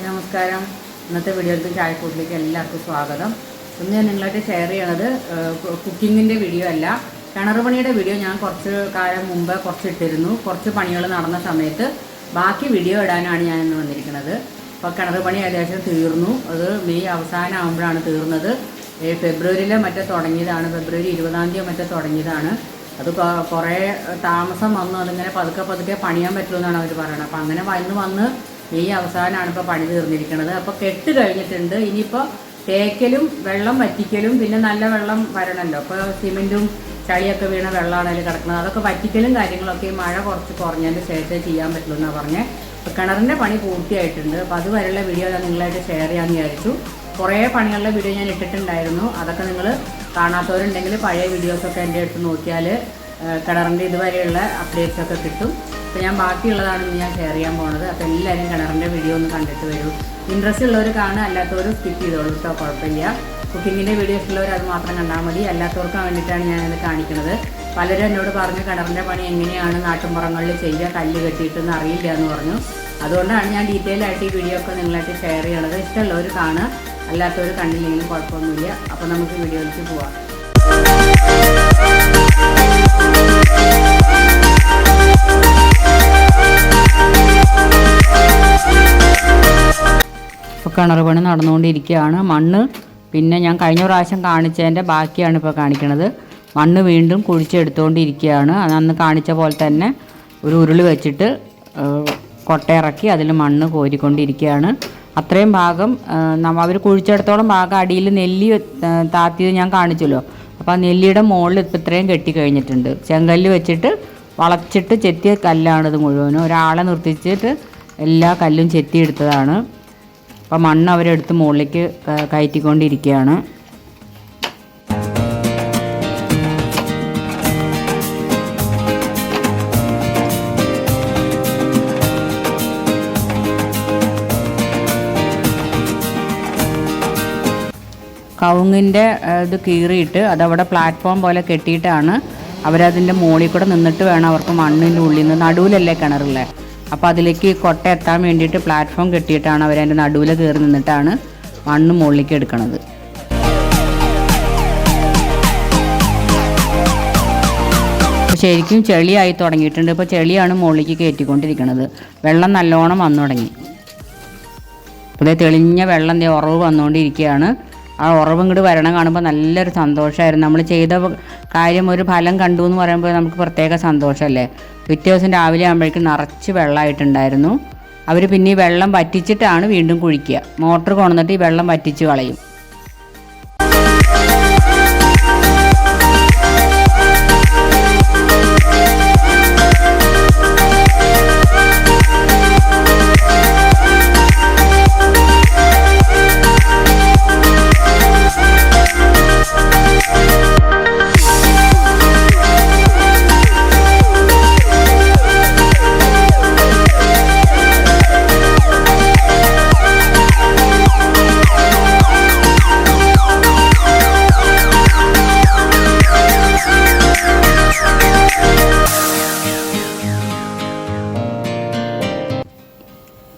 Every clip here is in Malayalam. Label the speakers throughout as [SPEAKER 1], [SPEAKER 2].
[SPEAKER 1] നമസ്കാരം. ഇന്നത്തെ വീഡിയോയിലേക്ക് ചായക്കൂട്ടിലേക്ക് എല്ലാവർക്കും സ്വാഗതം. ഇന്ന് ഞാൻ നിങ്ങളായിട്ട് ഷെയർ ചെയ്യണത് കുക്കിങ്ങിൻ്റെ വീഡിയോ അല്ല, കിണർ പണിയുടെ വീഡിയോ. ഞാൻ കുറച്ച് കാലം മുമ്പ് കുറച്ച് ഇട്ടിരുന്നു. കുറച്ച് പണികൾ നടന്ന സമയത്ത് ബാക്കി വീഡിയോ ഇടാനാണ് ഞാൻ ഇന്ന് വന്നിരിക്കുന്നത്. അപ്പോൾ കിണർ പണി ഏകദേശം തീർന്നു. അത് മെയ് അവസാനം ആകുമ്പോഴാണ് തീർന്നത്. ഫെബ്രുവരിയിലെ മറ്റേ തുടങ്ങിയതാണ്, ഫെബ്രുവരി 20-ാം തീയതി മറ്റേ തുടങ്ങിയതാണ്. അത് കുറേ താമസം വന്നു. അതിങ്ങനെ പതുക്കെ പണിയാൻ പറ്റുമെന്നാണ് അവർ പറയുന്നത്. അപ്പോൾ അങ്ങനെ വന്ന് മെയ് അവസാനമാണ് ഇപ്പോൾ പണി തീർന്നിരിക്കുന്നത്. അപ്പോൾ കെട്ട് കഴിഞ്ഞിട്ടുണ്ട്. ഇനിയിപ്പോൾ തേക്കലും വെള്ളം വറ്റിക്കലും പിന്നെ നല്ല വെള്ളം വരണമല്ലോ. അപ്പോൾ സിമെൻറ്റും ചളിയൊക്കെ വീണ വെള്ളമാണ് അതിൽ കിടക്കുന്നത്. അതൊക്കെ വറ്റിക്കലും കാര്യങ്ങളൊക്കെ മഴ കുറച്ച് കുറഞ്ഞതിന് ശേഷമേ ചെയ്യാൻ പറ്റുള്ളൂ എന്നാണ് പറഞ്ഞത്. അപ്പോൾ കിണറിൻ്റെ പണി പൂർത്തിയായിട്ടുണ്ട്. അപ്പോൾ അതുവരെയുള്ള വീഡിയോ ഞാൻ നിങ്ങളായിട്ട് ഷെയർ ചെയ്യാമെന്ന് വിചാരിച്ചു. കുറേ പണികളുടെ വീഡിയോ ഞാൻ ഇട്ടിട്ടുണ്ടായിരുന്നു. അതൊക്കെ നിങ്ങൾ കാണാത്തവരുണ്ടെങ്കിൽ പഴയ വീഡിയോസൊക്കെ എൻ്റെ അടുത്ത് നോക്കിയാൽ കിണറിൻ്റെ ഇതുവരെയുള്ള അപ്ഡേറ്റ്സൊക്കെ കിട്ടും. അപ്പോൾ ഞാൻ ബാക്കിയുള്ളതാണ് ഞാൻ ഷെയർ ചെയ്യാൻ പോകുന്നത്. അപ്പോൾ എല്ലാവരും കിണറിൻ്റെ വീഡിയോ ഒന്ന് കണ്ടിട്ട് വരൂ. ഇൻട്രസ്റ്റ് ഉള്ളവർ കാണുക, അല്ലാത്തവർ സ്കിപ്പ് ചെയ്തോളൂ കേട്ടോ, കുഴപ്പമില്ല. കുക്കിങ്ങിൻ്റെ വീഡിയോസ് ഉള്ളവർ അത് മാത്രം കണ്ടാൽ മതി. അല്ലാത്തവർക്ക് വേണ്ടിയിട്ടാണ് ഞാനത് കാണിക്കുന്നത്. പലരും എന്നോട് പറഞ്ഞു കിണറിൻ്റെ പണി എങ്ങനെയാണ് നാട്ടിൻപുറങ്ങളിൽ ചെയ്യുക, കല്ല് കെട്ടിയിട്ടൊന്നും അറിയില്ല എന്ന് പറഞ്ഞു. അതുകൊണ്ടാണ് ഞാൻ ഡീറ്റെയിൽ ആയിട്ട് ഈ വീഡിയോ ഒക്കെ നിങ്ങളായിട്ട് ഷെയർ ചെയ്യണത്. ഇഷ്ടമുള്ളവർ കാണുക, അല്ലാത്തവർ കണ്ടില്ലെങ്കിലും കുഴപ്പമൊന്നുമില്ല. അപ്പോൾ നമുക്ക് വീഡിയോയിലേക്ക് പോവാം. ഇപ്പോൾ കിണർ പണി നടന്നുകൊണ്ടിരിക്കുകയാണ്. മണ്ണ് പിന്നെ ഞാൻ കഴിഞ്ഞ പ്രാവശ്യം കാണിച്ചതിൻ്റെ ബാക്കിയാണ് ഇപ്പോൾ കാണിക്കുന്നത്. മണ്ണ് വീണ്ടും കുഴിച്ചെടുത്തുകൊണ്ടിരിക്കുകയാണ്. അന്ന് കാണിച്ച പോലെ തന്നെ ഒരു ഉരുളി വെച്ചിട്ട് കൊട്ടയിറക്കി അതിൽ മണ്ണ് കോരിക്കൊണ്ടിരിക്കുകയാണ്. അത്രയും ഭാഗം അവർ കുഴിച്ചെടുത്തോളം ഭാഗം അടിയിൽ നെല്ലി താത്തിയത് ഞാൻ കാണിച്ചല്ലോ. അപ്പോൾ ആ നെല്ലിയുടെ മുകളിൽ ഇപ്പം ഇത്രയും കെട്ടി കഴിഞ്ഞിട്ടുണ്ട്. ചെങ്കല്ല് വെച്ചിട്ട് വളച്ചിട്ട് ചെത്തിയ കല്ലാണിത് മുഴുവനും. ഒരാളെ നിർത്തിച്ചിട്ട് എല്ലാ കല്ലും ചെത്തിയെടുത്തതാണ്. അപ്പോൾ മണ്ണ് അവരെടുത്ത് മുകളിലേക്ക് കയറ്റിക്കൊണ്ടിരിക്കുകയാണ്. കവുങ്ങിൻ്റെ ഇത് കീറിയിട്ട് അതവിടെ പ്ലാറ്റ്ഫോം പോലെ കെട്ടിയിട്ടാണ് അവരതിൻ്റെ മുകളിൽ കൂടെ നിന്നിട്ട് വേണം അവർക്ക് മണ്ണിൻ്റെ ഉള്ളിൽ നിന്ന്, നടുവിലല്ലേ കിണറില്ലേ, അപ്പോൾ അതിലേക്ക് കൊട്ട എത്താൻ വേണ്ടിയിട്ട് പ്ലാറ്റ്ഫോം കെട്ടിയിട്ടാണ് അവരതിൻ്റെ നടുവിൽ കയറി നിന്നിട്ടാണ് മണ്ണ് മുകളിലേക്ക് എടുക്കുന്നത്. ശരിക്കും ചെളിയായി തുടങ്ങിയിട്ടുണ്ട്. ഇപ്പോൾ ചെളിയാണ് മുകളിലേക്ക് കയറ്റിക്കൊണ്ടിരിക്കുന്നത്. വെള്ളം നല്ലോണം വന്നു തുടങ്ങി. അപ്പോൾ തെളിഞ്ഞ വെള്ളം ഉറവ് വന്നുകൊണ്ടിരിക്കുകയാണ്. ആ ഉറവ് ഇങ്ങോട്ട് വരണം കാണുമ്പോൾ നല്ലൊരു സന്തോഷമായിരുന്നു. നമ്മൾ ചെയ്ത കാര്യം ഒരു ഫലം കണ്ടു എന്ന് പറയുമ്പോൾ നമുക്ക് പ്രത്യേക സന്തോഷമല്ലേ. പിറ്റേ ദിവസം രാവിലെ ആകുമ്പോഴേക്കും നിറച്ച് വെള്ളമായിട്ടുണ്ടായിരുന്നു. അവർ പിന്നെ ഈ വെള്ളം വറ്റിച്ചിട്ടാണ് വീണ്ടും കുഴിക്കുക. മോട്ടർ കൊണ്ടുവന്നിട്ട് ഈ വെള്ളം വറ്റിച്ച് കളയും.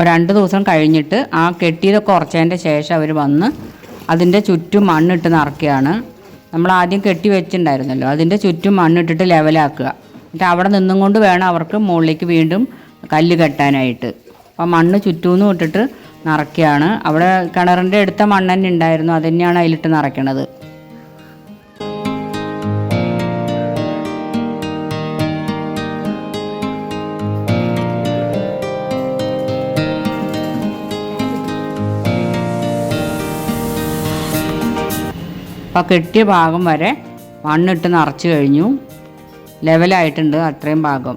[SPEAKER 1] അപ്പോൾ 2 ദിവസം കഴിഞ്ഞിട്ട് ആ കെട്ടിയതൊക്കെ കുറച്ചതിൻ്റെ ശേഷം അവർ വന്ന് അതിൻ്റെ ചുറ്റും മണ്ണിട്ട് നിറയ്ക്കുകയാണ്. നമ്മൾ ആദ്യം കെട്ടി വെച്ചിട്ടുണ്ടായിരുന്നല്ലോ, അതിൻ്റെ ചുറ്റും മണ്ണിട്ടിട്ട് ലെവലാക്കുക. എന്നിട്ട് അവിടെ നിന്നും കൊണ്ട് വേണം അവർക്ക് മുകളിലേക്ക് വീണ്ടും കല്ല് കെട്ടാനായിട്ട്. അപ്പോൾ മണ്ണ് ചുറ്റൂന്ന് ഇട്ടിട്ട് നിറയ്ക്കുകയാണ്. അവിടെ കിണറിൻ്റെ അടുത്ത മണ്ണ് തന്നെ ഉണ്ടായിരുന്നു, അത് തന്നെയാണ് അതിലിട്ട് നിറയ്ക്കണത്. അപ്പോൾ കെട്ടിയ ഭാഗം വരെ മണ്ണിട്ട് നിറച്ച് കഴിഞ്ഞു, ലെവലായിട്ടുണ്ട് അത്രയും ഭാഗം.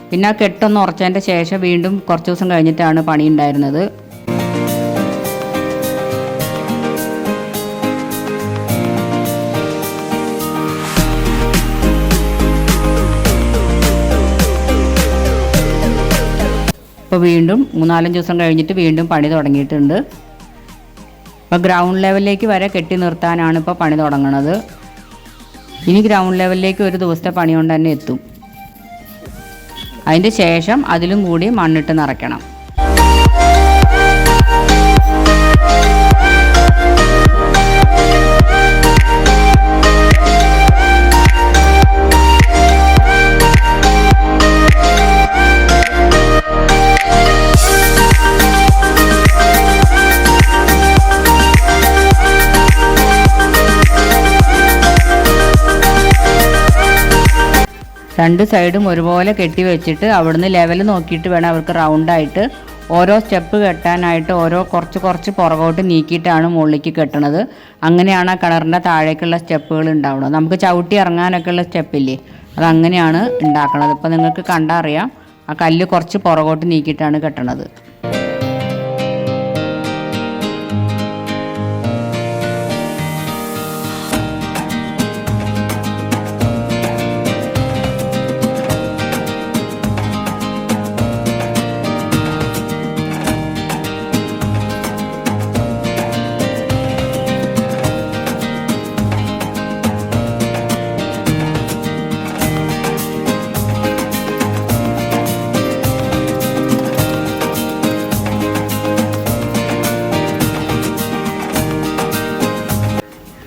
[SPEAKER 1] പിന്നെ ആ കെട്ടൊന്ന് ഉറച്ചതിൻ്റെ ശേഷം വീണ്ടും കുറച്ച് ദിവസം കഴിഞ്ഞിട്ടാണ് പണി ഉണ്ടായിരുന്നത്. ഇപ്പോൾ വീണ്ടും 3-4 ദിവസം കഴിഞ്ഞിട്ട് വീണ്ടും പണി തുടങ്ങിയിട്ടുണ്ട്. ഇപ്പോൾ ഗ്രൗണ്ട് ലെവലിലേക്ക് വരെ കെട്ടി നിർത്താനാണ് ഇപ്പോൾ പണി തുടങ്ങുന്നത്. ഇനി ഗ്രൗണ്ട് ലെവലിലേക്ക് ഒരു ദിവസത്തെ പണി കൊണ്ട് തന്നെ എത്തും. അതിൻ്റെ ശേഷം അതിലും കൂടി മണ്ണിട്ട് നിറയ്ക്കണം. രണ്ട് സൈഡും ഒരുപോലെ കെട്ടി വെച്ചിട്ട് അവിടുന്ന് ലെവൽ നോക്കിയിട്ട് വേണം അവർക്ക് റൗണ്ടായിട്ട് ഓരോ സ്റ്റെപ്പ് കെട്ടാനായിട്ട് കുറച്ച് പുറകോട്ട് നീക്കിയിട്ടാണ് മുകളിലേക്ക് കെട്ടണത്. അങ്ങനെയാണ് ആ കിണറിൻ്റെ താഴേക്കുള്ള സ്റ്റെപ്പുകൾ ഉണ്ടാവുന്നത്. നമുക്ക് ചവിട്ടി ഇറങ്ങാനൊക്കെ ഉള്ള സ്റ്റെപ്പില്ലേ, അതങ്ങനെയാണ് ഉണ്ടാക്കണത്. ഇപ്പോൾ നിങ്ങൾക്ക് കണ്ടാൽ അറിയാം, ആ കല്ല് കുറച്ച് പുറകോട്ട് നീക്കിയിട്ടാണ് കെട്ടണത്.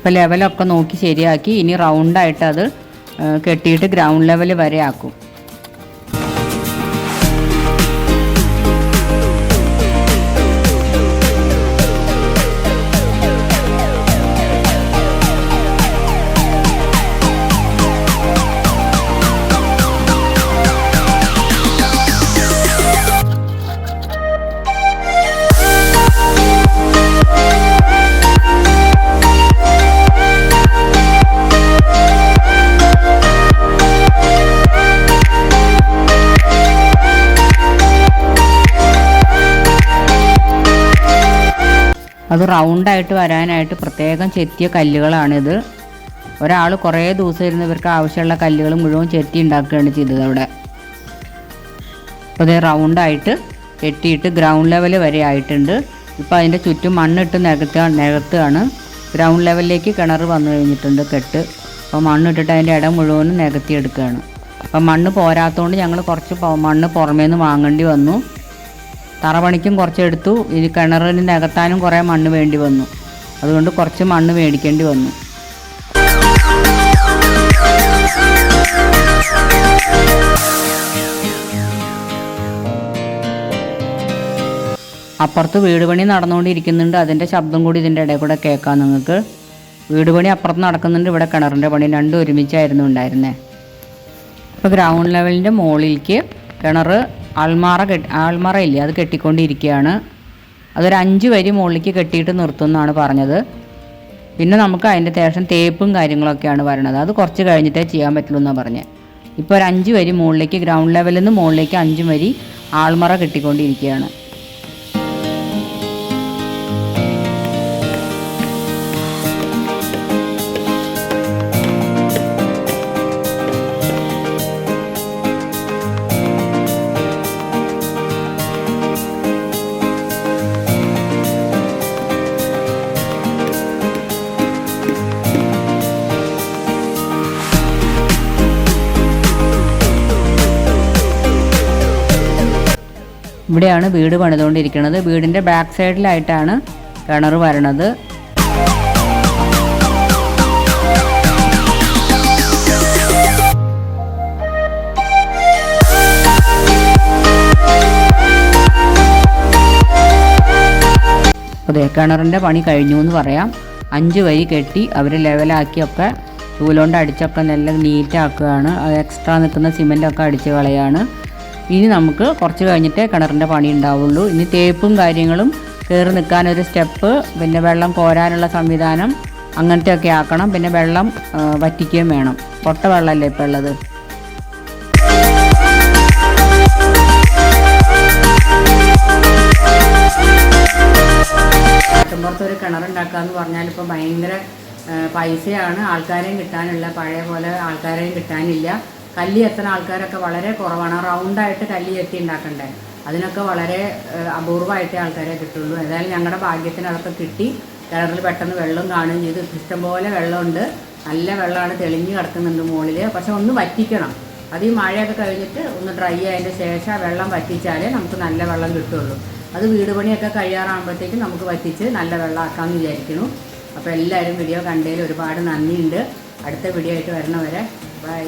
[SPEAKER 1] ഇപ്പോൾ ലെവലൊക്കെ നോക്കി ശരിയാക്കി ഇനി റൗണ്ടായിട്ട് അത് കെട്ടിയിട്ട് ഗ്രൗണ്ട് ലെവൽ വരെ ആക്കും. അത് റൗണ്ടായിട്ട് വരാനായിട്ട് പ്രത്യേകം ചെത്തിയ കല്ലുകളാണിത്. ഒരാൾ കുറേ ദിവസം ഇരുന്ന് ഇവർക്ക് ആവശ്യമുള്ള കല്ലുകൾ മുഴുവൻ ചെത്തി ഉണ്ടാക്കുകയാണ് ചെയ്തത് അവിടെ. അപ്പോൾ ഇത് റൗണ്ടായിട്ട് കെട്ടിയിട്ട് ഗ്രൗണ്ട് ലെവൽ വരെ ആയിട്ടുണ്ട്. ഇപ്പോൾ അതിൻ്റെ ചുറ്റും മണ്ണിട്ട് നികത്തുകയാണ്. ഗ്രൗണ്ട് ലെവലിലേക്ക് കിണർ വന്നു കഴിഞ്ഞിട്ടുണ്ട് കെട്ട്. അപ്പോൾ മണ്ണിട്ടിട്ട് അതിൻ്റെ ഇടം മുഴുവനും നികത്തിയെടുക്കുകയാണ്. അപ്പോൾ മണ്ണ് പോരാത്തതുകൊണ്ട് ഞങ്ങൾ കുറച്ച് മണ്ണ് പുറമേ നിന്ന് വാങ്ങേണ്ടി വന്നു. തറപണിക്കും കുറച്ചെടുത്തു. ഇനി കിണറിന് നികത്താനും കുറേ മണ്ണ് വേണ്ടി വന്നു. അതുകൊണ്ട് കുറച്ച് മണ്ണ് മേടിക്കേണ്ടി വന്നു. അപ്പുറത്ത് വീട് പണി നടന്നുകൊണ്ടിരിക്കുന്നുണ്ട്. അതിൻ്റെ ശബ്ദം കൂടി ഇതിൻ്റെ ഇടയിൽ കൂടെ കേൾക്കാം നിങ്ങൾക്ക്. വീട് പണി അപ്പുറത്ത് നടക്കുന്നുണ്ട്, ഇവിടെ കിണറിൻ്റെ പണി രണ്ടും ഒരുമിച്ചായിരുന്നു ഉണ്ടായിരുന്നത്. ഇപ്പോൾ ഗ്രൗണ്ട് ലെവലിൻ്റെ മുകളിലേക്ക് കിണർ ആൾമറ ഇല്ലേ, അത് കെട്ടിക്കൊണ്ടിരിക്കുകയാണ്. അതൊരു 5 വരി മുകളിലേക്ക് കെട്ടിയിട്ട് നിർത്തുമെന്നാണ് പറഞ്ഞത്. പിന്നെ നമുക്ക് അതിൻ്റെ ശേഷം തേപ്പും കാര്യങ്ങളൊക്കെയാണ് വരണത്. അത് കുറച്ച് കഴിഞ്ഞിട്ടേ ചെയ്യാൻ പറ്റുള്ളൂ എന്നാണ് പറഞ്ഞത്. ഇപ്പോൾ ഒരു 5 വരി മുകളിലേക്ക് ഗ്രൗണ്ട് ലെവലിൽ നിന്ന് മുകളിലേക്ക് 5 വരി ആൾമറ കെട്ടിക്കൊണ്ടിരിക്കുകയാണ്. ഇവിടെയാണ് വീട് പണിതുകൊണ്ടിരിക്കുന്നത്. വീടിൻ്റെ ബാക്ക് സൈഡിലായിട്ടാണ് കിണർ വരണത്. അതെ, കിണറിൻ്റെ പണി കഴിഞ്ഞു എന്ന് പറയാം. 5 വരി കെട്ടി അവർ ലെവലാക്കിയൊക്കെ ചൂലുകൊണ്ട് അടിച്ചൊക്കെ നല്ല നീറ്റാക്കുകയാണ്. അത് എക്സ്ട്രാ നിൽക്കുന്ന സിമെൻറ്റൊക്കെ അടിച്ച് കളയാണ്. ഇനി നമുക്ക് കുറച്ച് കഴിഞ്ഞിട്ടേ കിണറിൻ്റെ പണി ഉണ്ടാവുള്ളൂ. ഇനി തേപ്പും കാര്യങ്ങളും, കയറി നിൽക്കാനൊരു സ്റ്റെപ്പ്, പിന്നെ വെള്ളം കോരാനുള്ള സംവിധാനം, അങ്ങനത്തെയൊക്കെ ആക്കണം. പിന്നെ വെള്ളം വറ്റിക്കുകയും വേണം. പൊട്ട വെള്ളമല്ലേ ഇപ്പോൾ ഉള്ളത്. നാട്ടിൻപുറത്തൊരു കിണറുണ്ടാക്കുക എന്ന് പറഞ്ഞാൽ ഇപ്പോൾ ഭയങ്കര പൈസയാണ്. ആൾക്കാരെയും കിട്ടാനില്ല, പഴയ പോലെ ആൾക്കാരെയും കിട്ടാനില്ല. കല്ലി എത്തുന്ന ആൾക്കാരൊക്കെ വളരെ കുറവാണ്. റൗണ്ടായിട്ട് കല്ലി എത്തി ഉണ്ടാക്കണ്ടേ. അതിനൊക്കെ വളരെ അപൂർവമായിട്ടേ ആൾക്കാരെ കിട്ടുള്ളൂ. ഏതായാലും ഞങ്ങളുടെ ഭാഗ്യത്തിന് അതൊക്കെ കിട്ടി. കിണറിൽ പെട്ടെന്ന് വെള്ളം കാണുകയും ചെയ്തു. ഇഷ്ടംപോലെ വെള്ളമുണ്ട്, നല്ല വെള്ളമാണ്, തെളിഞ്ഞ് കിടക്കുന്നുണ്ട് മുകളിൽ. പക്ഷെ ഒന്ന് വറ്റിക്കണം. അത് ഈ മഴയൊക്കെ കഴിഞ്ഞിട്ട് ഒന്ന് ഡ്രൈ ആയതിൻ്റെ ശേഷം വെള്ളം വറ്റിച്ചാലേ നമുക്ക് നല്ല വെള്ളം കിട്ടുള്ളൂ. അത് വീട് പണിയൊക്കെ കഴിയാറാകുമ്പോഴത്തേക്കും നമുക്ക് വറ്റിച്ച് നല്ല വെള്ളമാക്കാമെന്ന് വിചാരിക്കുന്നു. അപ്പോൾ എല്ലാവരും വീഡിയോ കണ്ടതിൽ ഒരുപാട് നന്ദിയുണ്ട്. അടുത്ത വീഡിയോ ആയിട്ട് വരണവരെ ബൈ.